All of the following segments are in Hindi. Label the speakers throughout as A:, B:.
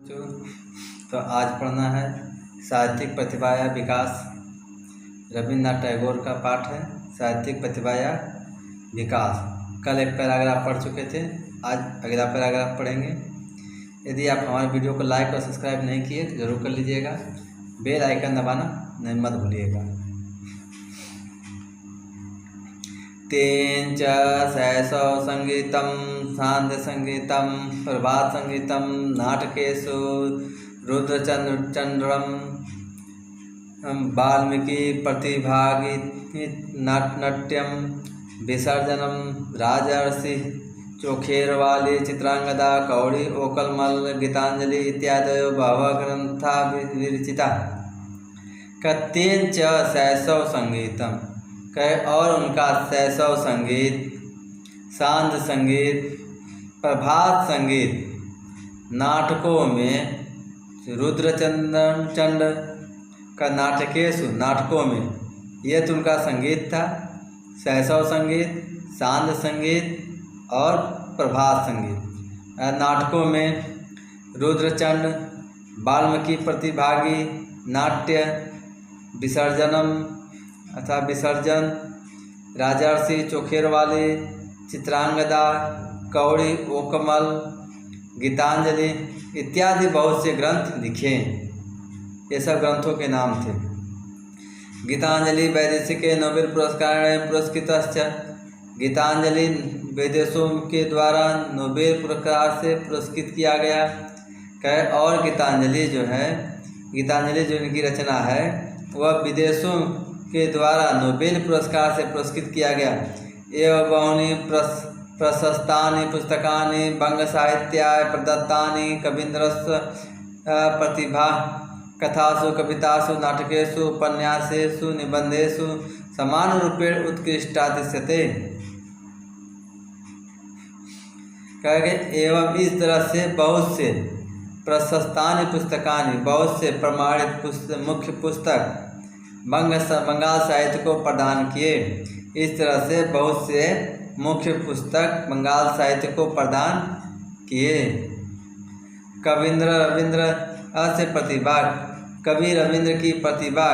A: तो आज पढ़ना है साहित्यिक प्रतिभा या विकास। रविन्द्रनाथ टैगोर का पाठ है साहित्यिक प्रतिभा या विकास। कल एक पैराग्राफ पढ़ चुके थे, आज अगला पैराग्राफ पढ़ेंगे। यदि आप हमारे वीडियो को लाइक और सब्सक्राइब नहीं किए तो ज़रूर कर लीजिएगा। बेल आइकन दबाना नहीं मत भूलिएगा। तेन च शैशव संगीतम सांध्य संगीतम प्रभात संगीतम नाटकेषु रुद्रचंद्रम वाल्मीकि प्रतिभागी नाट्यम विसर्जनम राजर्षि चोखेरवाली चित्रांगदा कौड़ी ओकलमल गीतांजलि इत्यादि बहवः ग्रंथा विरचिता। तेन च शैशव संगीतम कहे और उनका शैशव संगीत, सांध्य संगीत, प्रभात संगीत, नाटकों में रुद्रचंद्र का नाटकेषु नाटकों में यह तो उनका संगीत था। शैशव संगीत, सांध्य संगीत और प्रभात संगीत। नाटकों में रुद्रचंद्र, वाल्मीकि प्रतिभागी नाट्य, विसर्जनम अथा विसर्जन, राजर्षि चोखेरवाली, चित्रांगदा, कौड़ी ओकमल, गीतांजलि इत्यादि बहुत से ग्रंथ लिखे। ये सब ग्रंथों के नाम थे। गीतांजलि वैदेशिके नोबेल पुरस्कार पुरस्कृतश्च। गीतांजलि वैदेशों के द्वारा नोबेल पुरस्कार से पुरस्कृत किया गया। कहे और गीतांजलि जो है, गीतांजलि जो इनकी रचना है वह विदेशों के द्वारा नोबेल पुरस्कार से पुरस्कृत किया गया। एवं बहूनि प्रशस्तानि पुस्तकानि बंग साहित्याय प्रदत्तानि कवीन्द्रस्य प्रतिभा कथासु कवितासु नाटकेषु उपन्यासेषु निबंधेषु समानरूपेण उत्कृष्टातिशते। कहेंगे एवं इस तरह से बहुत से प्रशस्तानि पुस्तकानि बहुत से प्रमाणित मुख्य पुस्तक बंगाल साहित्य को प्रदान किए। इस तरह से बहुत से मुख्य पुस्तक बंगाल साहित्य को प्रदान किए। रविंद्र से प्रतिभा, कवि रविंद्र की प्रतिभा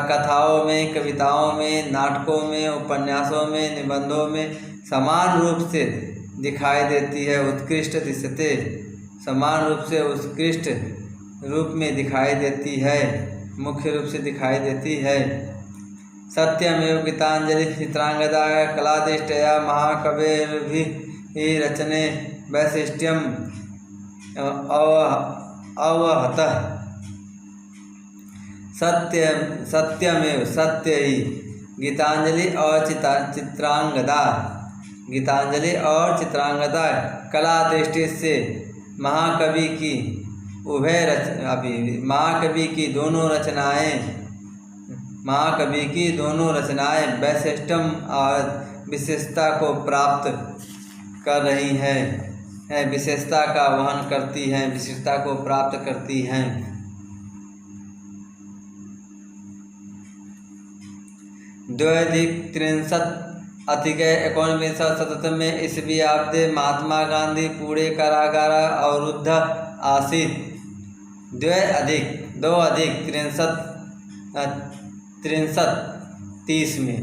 A: कथाओं में, कविताओं में, नाटकों में, उपन्यासों में, निबंधों में समान रूप से दिखाई देती है। उत्कृष्ट दिशते समान रूप से उत्कृष्ट रूप में दिखाई देती है, मुख्य रूप से दिखाई देती है। सत्यमेव गीतांजलि चित्रांगदा कलादिष्टया महाकविर्भिः रचने वैशिष्ट्यम अवहतः। सत्यमेव सत्य ही गीतांजलि और चित्रांगदा, गीतांजलि और चित्रांगदा कला दृष्टि से महाकवि की महाकवि की दोनों रचनाएं वैशिष्ट्यम और विशेषता को प्राप्त कर रही हैं, विशेषता का वहन करती हैं, विशेषता को प्राप्त करती हैं। द्व्यधिक-19 ईस्वी आब्दे महात्मा गांधी पूरे कारागार अवरुद्ध आसीत। 30 में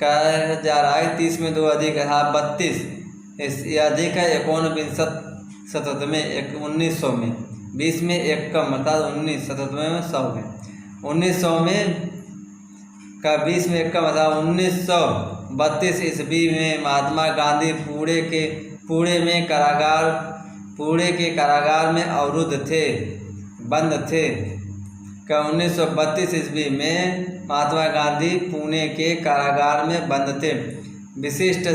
A: कहा जा रहा है, 30 में 2 अधिक 32 यह अधिक है। 19 में 1900 में 20 में 1 कम अर्थात 19 77 में 100 में 1900 में का 20 में 1 कम अर्थात 1932 ईस्वी में महात्मा गांधी पुणे के कारागार में अवरुद्ध थे, बंद थे। 1932 ईस्वी में महात्मा गांधी पुणे के कारागार में बंद थे। विशिष्ट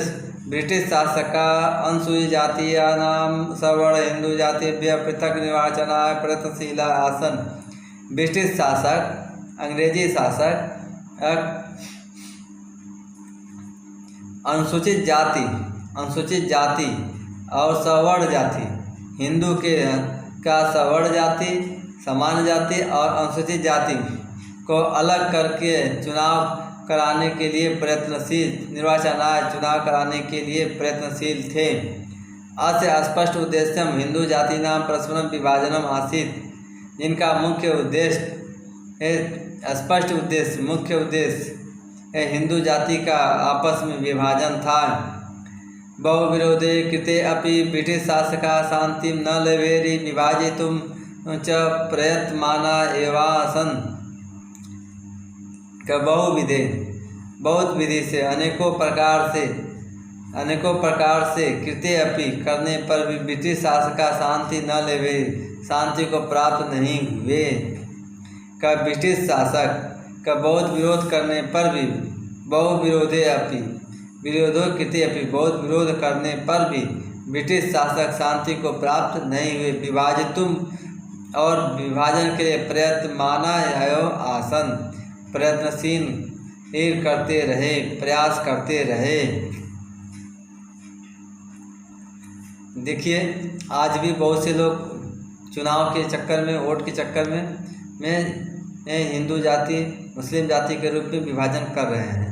A: ब्रिटिश शासक का अनुसूचित जातीयानां सवर्ण हिंदू जातिभ्यः पृथक निर्वाचनाय प्रयत्नशीला आसन। ब्रिटिश शासक, अंग्रेजी शासक अनुसूचित जाति और सवर्ण जाति, हिंदू का सवर्ण जाति, सामान्य जाति और अनुसूचित जाति को अलग करके चुनाव कराने के लिए प्रयत्नशील निर्वाचन आय चुनाव कराने के लिए प्रयत्नशील थे। अस्य स्पष्ट उद्देश्यम हिंदू जातीनां परस्परम विभाजनम आसीत्। जिनका मुख्य उद्देश्य हिंदू जाति का आपस में विभाजन था। बहुविरोधे कृते अपि ब्रिटिश शासका शांतिं न लभेरि विभाजितुं च प्रयत्माना एवासन। बहुत विधि से अनेकों प्रकार से कृते अपि करने पर भी ब्रिटिश शासका शांति न लेवे, शांति को प्राप्त नहीं हुए। का ब्रिटिश शासक का बहुत विरोध करने पर भी बहुविरोधे अपि विरोधो कृते अपि बहुत विरोध करने पर भी ब्रिटिश शासक शांति को प्राप्त नहीं हुए। विभाजितुम और विभाजन के लिए प्रयत्माना आसन, प्रयत्नशील प्रयास करते रहे। देखिए आज भी बहुत से लोग चुनाव के चक्कर में, वोट के चक्कर में हिंदू जाति मुस्लिम जाति के रूप में विभाजन कर रहे हैं,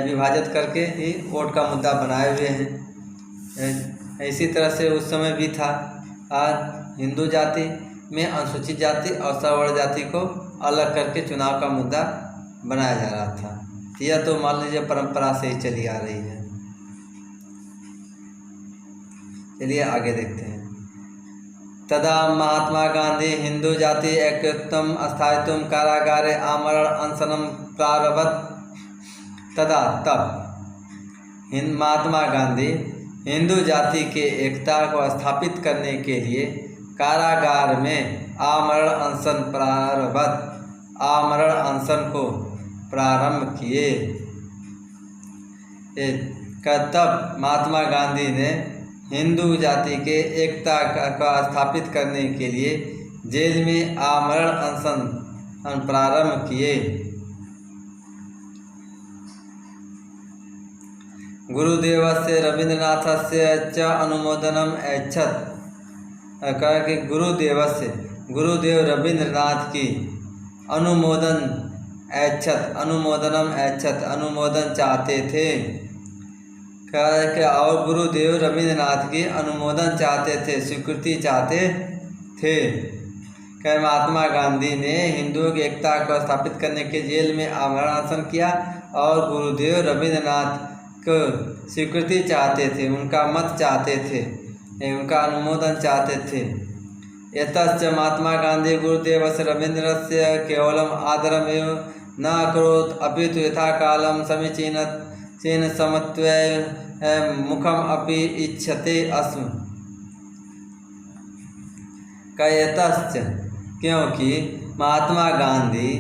A: विभाजित करके ही वोट का मुद्दा बनाए हुए हैं। इसी तरह से उस समय भी था। आज हिंदू जाति में अनुसूचित जाति और सवर्ण जाति को अलग करके चुनाव का मुद्दा बनाया जा रहा था। यह तो मान लीजिए परंपरा से ही चली आ रही है। चलिए आगे देखते हैं। तदा महात्मा गांधी हिंदू जाति ऐक्यत्वं स्थायित्वं कारागारे आमरण अनशनं प्रारभत। तदा तब महात्मा गांधी हिंदू जाति के एकता को स्थापित करने के लिए कारागार में आमरण अनशन को प्रारंभ किए। तब महात्मा गांधी ने हिंदू जाति के एकता का स्थापित करने के लिए जेल में आमरण अनशन प्रारंभ किए। गुरुदेवस्य रवींद्रनाथस्य च अनुमोदनम ऐच्छत्। कि गुरुदेव रवींद्रनाथ की अनुमोदन चाहते थे। और गुरुदेव रवींद्रनाथ की अनुमोदन चाहते थे, स्वीकृति चाहते थे। महात्मा गांधी ने हिंदुओं की एकता को स्थापित करने के जेल में आमरण अनशन किया और गुरुदेव रवींद्रनाथ को स्वीकृति चाहते थे, उनका मत चाहते थे, उनका अनुमोदन चाहते थे। एतश्च महात्मा गांधी गुरुदेवस्य रवीन्द्रस्य केवलम आदरमेव न अकरोत् अपितु यथा कालं समीचीन समत्वय मुखम अपि इच्छते अस्म। एतश्च क्योंकि महात्मा गांधी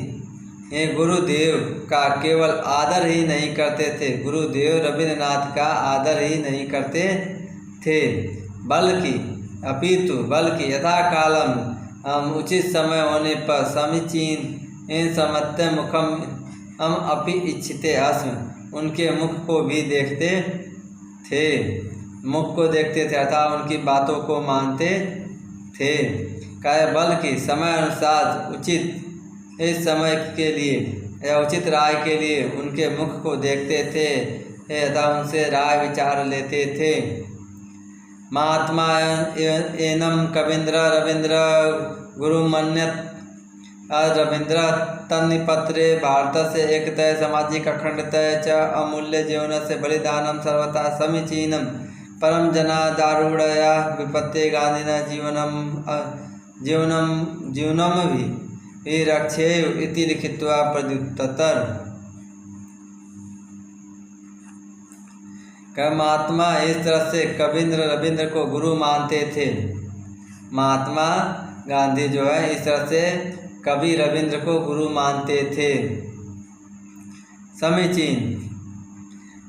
A: गुरुदेव का केवल आदर ही नहीं करते थे, गुरुदेव रवींद्रनाथ का आदर ही नहीं करते थे, बल्कि यथा कालम उचित समय होने पर समीचीन समत्वय मुखम हम अपि इच्छते अस्म, उनके मुख को भी देखते थे, मुख को देखते थे अर्थात उनकी बातों को मानते थे। बल्कि समय अनुसार उचित इस समय के लिए या उचित राय के लिए उनके मुख को देखते थे तथा उनसे राय विचार लेते थे। महात्मा एनम कवींद्र रवींद्र गुरुमन्यत। रवींद्र तन्निपत्रे भारत से एकतय सामाजिक अखंडतय च अमूल्य जीवन से बलिदानम सर्वथा समीचीनम परम जनादारूढ़या विपत्ते गांधीना जीवनम भी रक्षेय इति लिखित्वा प्रद्युत्तर। महात्मा इस तरह से कवींद्र रवींद्र को गुरु मानते थे। महात्मा गांधी जो है इस तरह से कवि रवींद्र को गुरु मानते थे। समीचीन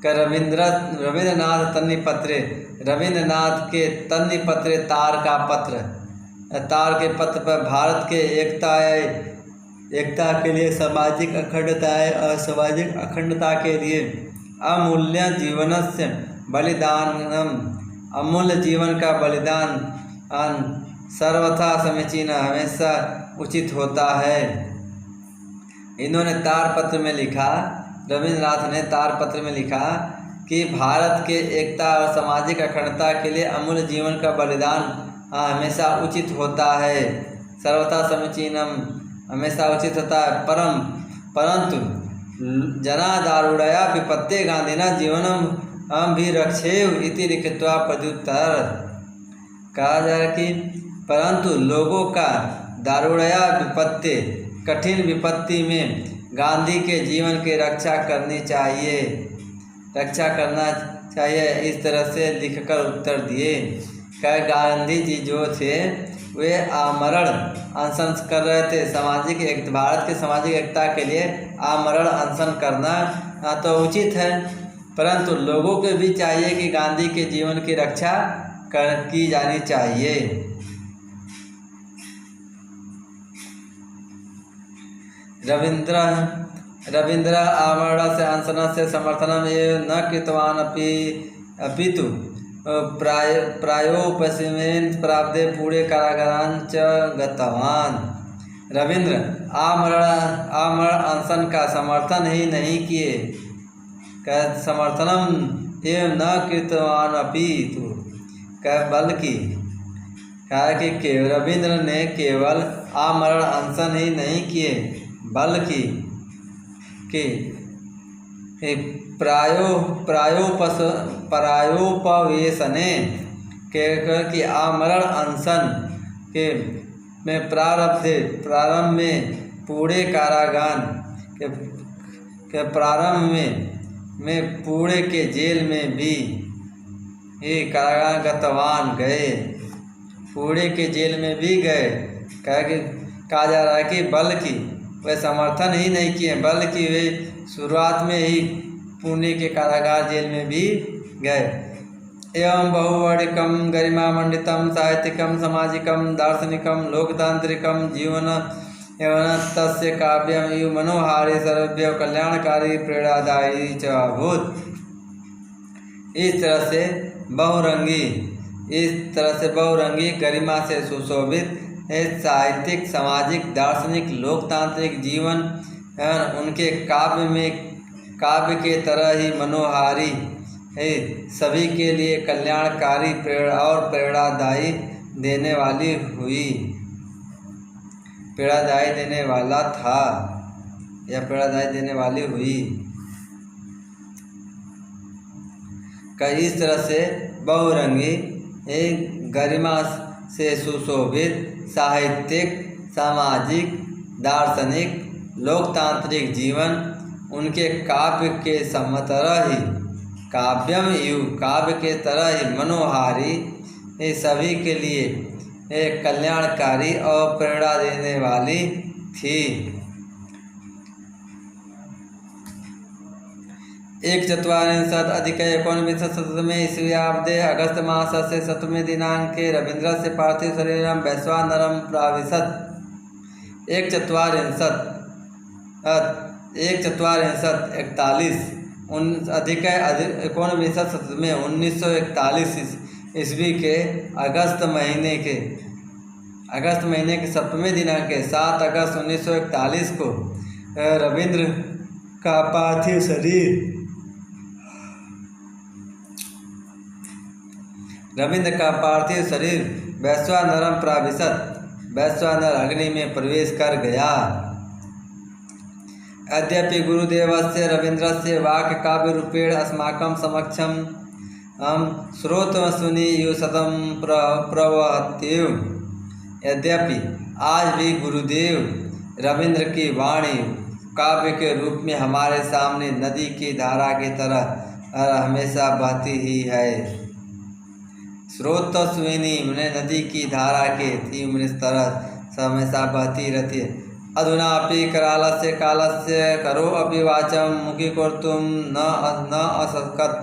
A: रवींद्रनाथ तन्निपत्रे, रवींद्रनाथ के तन्निपत्रे तार के पत्र पर भारत के एकता के लिए सामाजिक अखंडता के लिए अमूल्य जीवनस्य बलिदानम, अमूल्य जीवन का बलिदान सर्वथा समीचीन हमेशा उचित होता है। इन्होंने तार पत्र में लिखा, रवींद्रनाथ ने तार पत्र में लिखा कि भारत के एकता और सामाजिक अखंडता के लिए अमूल्य जीवन का बलिदान हमेशा उचित होता है। सर्वथा समीचीनम, हमेशा उचित होता है। परंतु जना दारुणया विपत्ते गांधीना जीवनम भी रक्षेव इति लिखित्वा प्रत्युत्तर। कहा जा रहा कि परंतु लोगों का दारुणया विपत्ति, कठिन विपत्ति में गांधी के जीवन की रक्षा करना चाहिए, इस तरह से लिखकर उत्तर दिए। क्या गांधी जी जो थे वे आमरण अनशन कर रहे थे। भारत के सामाजिक एकता के लिए आमरण अनशन करना तो उचित है, परंतु लोगों को भी चाहिए कि गांधी के जीवन की रक्षा की जानी चाहिए। रविंद्र आमरण से अनशन से समर्थन न कृतवान अपितु प्रायोपस्मिन् प्राप्ते पूरे कारागारांच गतवान। रविंद्र आमरण अनशन का समर्थन ही नहीं किए, समर्थनम एवं न कृतवान अपितु, बल्कि कि रविंद्र ने केवल आमरण अनशन ही नहीं किए, बल्कि कि प्रायोपवेशने कि आमरण अनशन के में प्रारंभ में पूरे कारागार के प्रारंभ में पूरे के जेल में भी कारागार गतवान गए, पूरे के जेल में भी गए। कहा जा रहा है कि बल्कि वे समर्थन ही नहीं किए, बल्कि वे शुरुआत में ही पुणे के कारागार जेल में भी गए। एवं बहुवर्णिकम गरिमामंडितम साहित्यिकम सामाजिकम दार्शनिकम लोकतांत्रिकम जीवन एवं तस्य काव्यम इव मनोहारी सर्वभ्य कल्याणकारी प्रेरणादायी च अभूत। इस तरह से बहुरंगी गरिमा से सुशोभित साहित्यिक सामाजिक दार्शनिक लोकतांत्रिक जीवन उनके काव्य के तरह ही मनोहारी है, सभी के लिए कल्याणकारी और प्रेरणादायी देने वाला था या प्रेरणादायी देने वाली हुई। इस तरह से बहुरंगी गरिमा से सुशोभित साहित्यिक सामाजिक दार्शनिक लोकतांत्रिक जीवन उनके काव्य के तरह ही काव्य के तरह ही मनोहारी सभी के लिए कल्याणकारी और प्रेरणा देने वाली थी। 1 अधिक 19 ईस्वीयाब्दे अगस्त मासस्य 7वें दिनांके रवीन्द्रस्य पार्थिव शरीरं वैश्वानरं प्राविशत्। 1 अधिक 19 में 1941 ईस्वी के अगस्त महीने के 7वें दिनांक 7 अगस्त 1941 को रविंद्र का पार्थिव शरीर वैश्वानरम प्राविशत्, वैश्वानर अग्नि में प्रवेश कर गया। यद्यपि गुरुदेवस्य रवीन्द्रस्य वाक्काव्यरूपेण अस्माकं समक्षं श्रोतमस्विनीयुशतं प्रवहत्येव। यद्यपि आज भी गुरुदेव रवींद्र की वाणी काव्य के रूप में हमारे सामने नदी की धारा की तरह हमेशा बहती ही है। स्रोतस्विनी मैंने नदी की धारा के तीव्र इस तरह हमेशा बहती रहती है। अधुनापि करालस्य कालस्य करो अपि वाचम मुखी कर्तुम न असकत।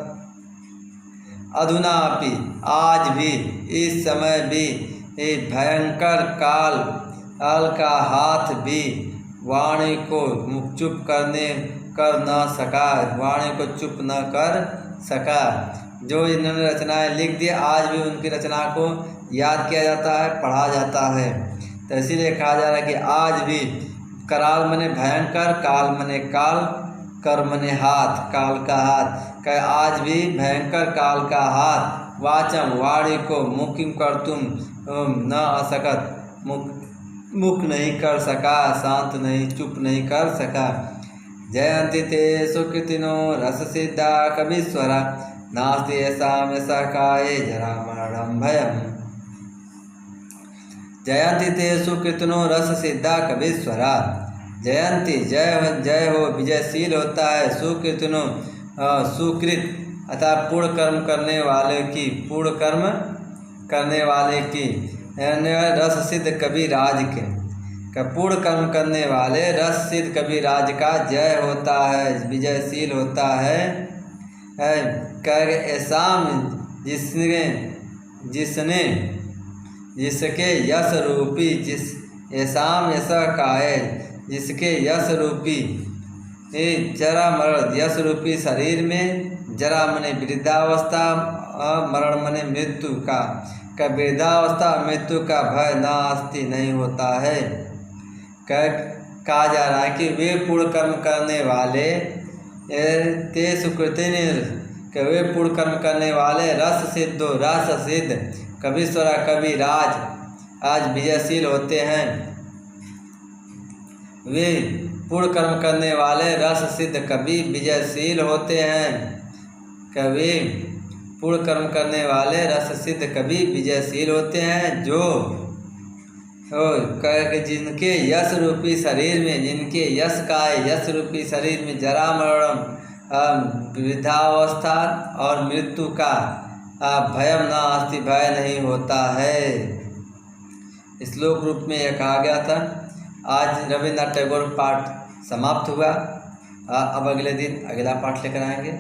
A: अधुनापि आज भी, इस समय भी भयंकर काल का हाथ भी वाणी को चुप कर न सका, वाणी को चुप न कर सका। जो इन्होंने रचनाएं लिख दी, आज भी उनकी रचना को याद किया जाता है, पढ़ा जाता है। तो इसीलिए कहा जा रहा है कि आज भी कराल मने भयंकर, काल मने काल कर्मणे हाथ, काल का हाथ। कह आज भी भयंकर काल का हाथ वाचम वाणी को मुखिम कर तुम न असकत, मुख नहीं कर सका, शांत नहीं चुप नहीं कर सका। जयंती ते सुकृतिनो रस सिद्धा कवीश्वरा, नास्ति ऐसा काये जरा मरणम भयम। जयंती ते सुकृतिनो रस सिद्धा कवीश्वरा। जयंती जय हो, विजयशील होता है। सुकृतिनो सुकृत अर्थात पूर्ण कर्म करने वाले की, पूर्ण कर्म करने वाले की, रस सिद्ध कविराज के, पूर्ण कर्म करने वाले रस सिद्ध कविराज का जय होता है, विजयशील होता है। कर ऐसा जिसके यश रूपी, ऐसाम ऐसा काये, जिसके यश रूपी जरा मरण, यश रूपी शरीर में जरा मने वृद्धावस्था, मरण मने मृत्यु का वृद्धावस्था मृत्यु का भय नास्ति नहीं होता है। कहा जा रहा है कि वे पूर्ण कर्म करने वाले ते सुकृति, वे पूर्ण कर्म करने वाले रस सिद्ध कवीश्वरा कविराज आज विजयशील होते हैं। वे पूर्ण कर्म करने वाले रस सिद्ध कवि विजयशील होते हैं। कवि पूर्ण कर्म करने वाले रस सिद्ध कवि विजयशील होते हैं, जो जिनके यश रूपी शरीर में, जिनके यश का यश रूपी शरीर में जरा मरणम वृद्धावस्था और मृत्यु का भयम नास्ति, भय नहीं होता है। श्लोक रूप में यह कहा गया था। आज रविन्द्रनाथ टैगोर पाठ समाप्त हुआ। अब अगले दिन अगला पाठ लेकर आएंगे।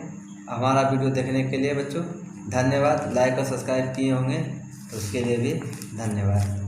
A: हमारा वीडियो देखने के लिए बच्चों धन्यवाद। लाइक और सब्सक्राइब किए होंगे तो उसके लिए भी धन्यवाद।